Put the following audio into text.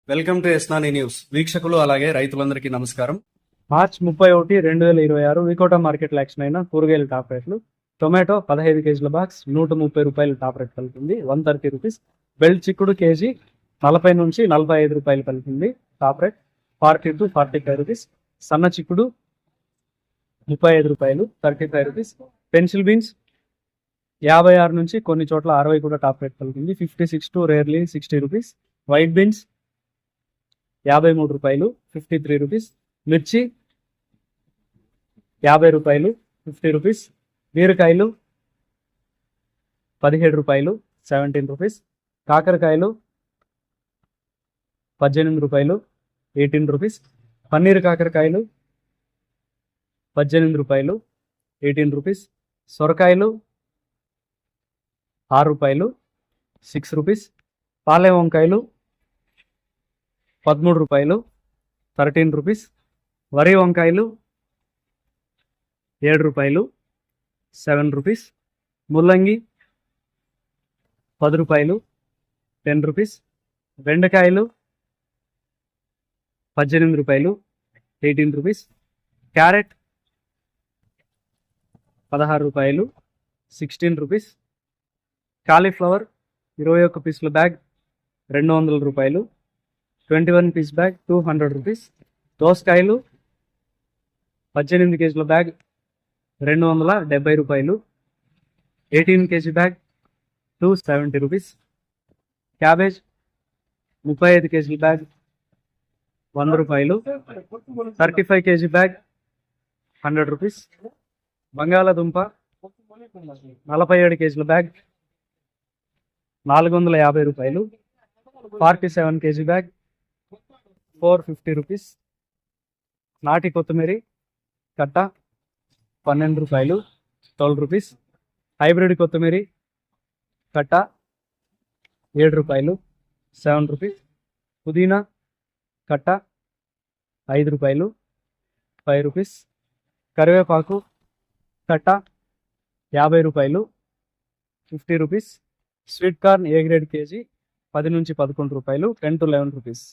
Welcome to ఎస్నాని news. వీక్షకులు అలాగే రైతులందరికీ నమస్కారం. మార్చ్ 31, 2026 వికోటా మార్కెట్లో యాక్షన్ అయిన కూరగాయల టాప్ రేట్లు. టొమాటో 15 కేజీల బాక్స్ 130 రూపాయలు టాప్ రేట్ పలుకుంది, 130 రూపీస్. బెల్ట్ చిక్కుడు కేజీ 40 నుంచి 45 రూపాయలు పలుకుంది, టాప్ రేట్ 40 to 45 రూపీస్. సన్న చిక్కుడు 35 రూపాయలు, 35 రూపీస్. పెన్సిల్ బీన్స్ 56 నుంచి కొన్ని చోట్ల 60 కూడా టాప్ రేట్ పలుకుంది, 56 to rarely 60 rupees. White beans 53 రూపాయలు, 53 రూపీస్. మిర్చి 50 రూపాయలు, 50 రూపీస్. బీరకాయలు 17 రూపాయలు, 17 రూపీస్. కాకరకాయలు 18 రూపాయలు, 18 రూపీస్. పన్నీర్ కాకరకాయలు 18 రూపాయలు, 18 రూపీస్. సొరకాయలు 6 రూపాయలు, 6 రూపీస్. పాలెం వంకాయలు 13 రూపాయలు, 13 రూపీస్. వరి వంకాయలు 7 రూపాయలు, 7 రూపీస్. ముల్లంగి 10 రూపాయలు, 10 రూపీస్. బెండకాయలు 18 రూపాయలు, 18 రూపీస్. క్యారెట్ 16 రూపాయలు, 16 రూపీస్. కాలీఫ్లవర్ 21 పీసుల బ్యాగ్ 200 రూపాయలు, 21 పీస్ బ్యాగ్ 200 రూపీస్. దోసకాయలు 18 కేజీల బ్యాగ్ 270 రూపాయలు, 18 కేజీ బ్యాగ్ 270 రూపీస్. క్యాబేజ్ 35 కేజీల బ్యాగ్ 100 రూపాయలు, 35 కేజీ బ్యాగ్ 100 రూపీస్. బంగాళాదుంప 47 కేజీల బ్యాగ్ 450 రూపాయలు, 47 కేజీ బ్యాగ్ 450 రూపీస్. నాటి కొత్తిమీర కట్ట 12 రూపాయలు, 12 రూపీస్. హైబ్రిడ్ కొత్తిమీర కట్ట 7 రూపాయలు, 7 రూపీస్. పుదీనా కట్ట 5 రూపాయలు, 5 రూపీస్. కరివేపాకు కట్ట 50 రూపాయలు, 50 rupees. Sweet corn A grade KG 10 నుంచి 11 రూపాయలు, 10 to 11 రూపీస్.